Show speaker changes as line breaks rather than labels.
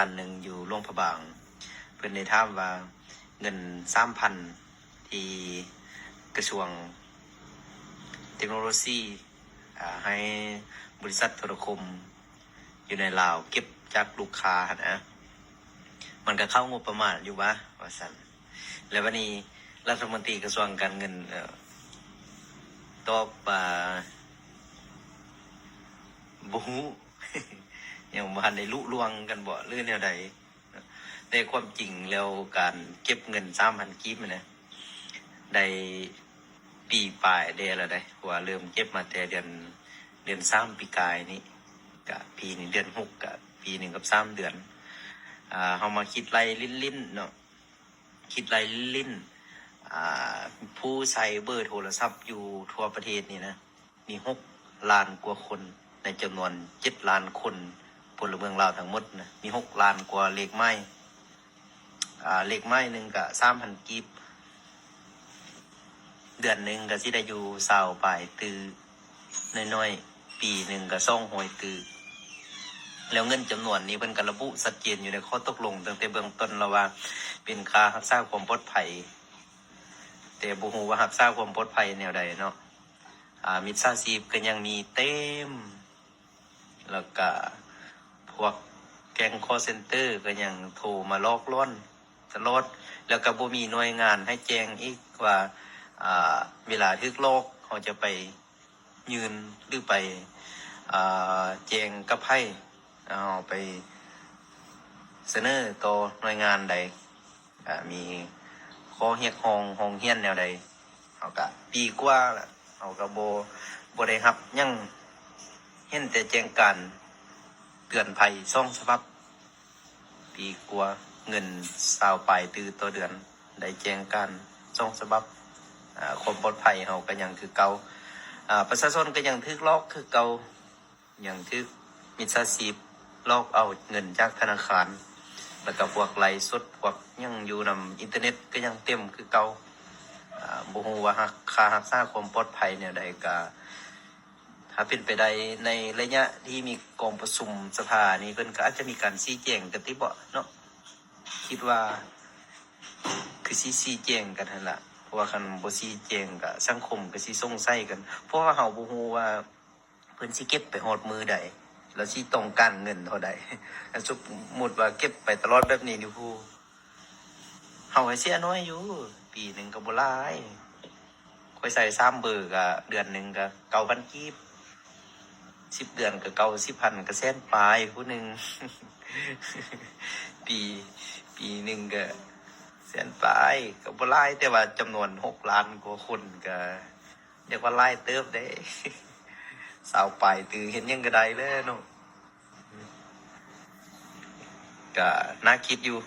อันหนึ่งอยู่โรงพยาบาลเพื่อนในถามว่าเงิน3,000ที่กระทรวงเทคโนโลยีให้บริษัทโทรคมอยู่ในลาวเก็บจากลูกค้านะมันก็เข้างบประมาณอยู่ว่าสันแล้ววันนี้รัฐมนตรีกระทรวงการเงินตอบบู ยังบ่ทันได้ลุล่วงกันบ่หรือแนวใดในความจริงแล้วการเก็บเงิน3,000 กีบนะได้ปีปลายเดือนแล้วได้ว่าเริ่มเก็บมาแต่เดือน3ปีกายนี้กะปีนี้เดือน6กะปี1กับ3เดือนเฮามาคิดไล่ลิ้นๆเนาะคิดไล่ลิ้นผู้ใช้เบอร์โทรศัพท์อยู่ทั่วประเทศนี่นะมี6 ล้านกว่าคนในจำนวน7 ล้านคนพลเมืองลาวทั้งหมดนะมี6 ล้านกว่าเลขไม้เลขไม้หนึ่งก็3,000 กีบเดือนหนึ่งก็สิได้อยู่20ปลายตือน้อยๆปีหนึ่งก็200ตือแล้วเงินจำนวนนี้เพิ่นก็ระบุชัดเจนอยู่ในข้อตกลงตั้งแต่เบื้องต้นแล้วว่าเป็นค่ารักษาความปลอดภัยแต่บ่ฮู้ว่ารักษาความปลอดภัยแนวใดเนาะมิจฉาชีพก็ยังมีเต็มแล้วก็พวกแก๊งคอลเซ็นเตอร์ก็ยังโทรมาลอกล่อนตลอดแล้วก็บ่มีหน่วยงานให้แจ้งอีกว่าเวลาทึกโลกเขาจะไปยืนหรือไปแจ้งกับให้ไปเสนอต่อหน่วยงานใดมีข้อเรียกร้องเรียนแนวใดเขาก็ปีกว่าล่ะเขาก็บ่ได้รับยังเห็นแต่แจ้งการเตือนภัย2 ฉบับปีกว่าเงิน20ปลายตือต่อเดือนได้แจ้งการ2 ฉบับความปลอดภัยเฮาก็ยังคือเก่าประชาชนก็ยังถูกลอกคือเก่ายังถูกมิจฉาชีพลอกเอาเงินจากธนาคารแล้วก็พวกไลฟ์สดพวกยังอยู่นำอินเทอร์เน็ตก็ยังเต็มคือเก่าบ่ฮู้ว่าค่ารักษาความปลอดภัยแนวใดก็ถ้าเป็นไปได้ในระยะที่มีกองประชุมสภานี้เพิ่นก็อาจจะมีการชี้แจงกันติบ่เนาะคิดว่าคือชี้แจงกันนั่นล่ะเพราะว่าคันบ่ชี้แจงก็สังคมก็สิสงสัยกันเพราะว่าเฮาบ่ฮู้ว่าเพิ่นสิเก็บไปฮอดมือใดแล้วสิต้องการเงินเท่าใดสมมุติว่าเก็บไปตลอดแบบนี้นี่ผู้เฮาก็เสียน้อยอยู่ปีนึงก็บ่หลายค่อยใส่3เบอร์ก็เดือนนึงก็ 9,000 กีบ10 เดือนก็90,000ก็แสนปลายผู้นึง ปีนึงก็แสนปลายก็บ่หลายแต่ว่าจำนวน6 ล้านกว่าคนก็เรียกว่าหลายเติบได้ 20ปลายตือเห็นยังก็ได้เลยเนาะก็น่าคิดอยู่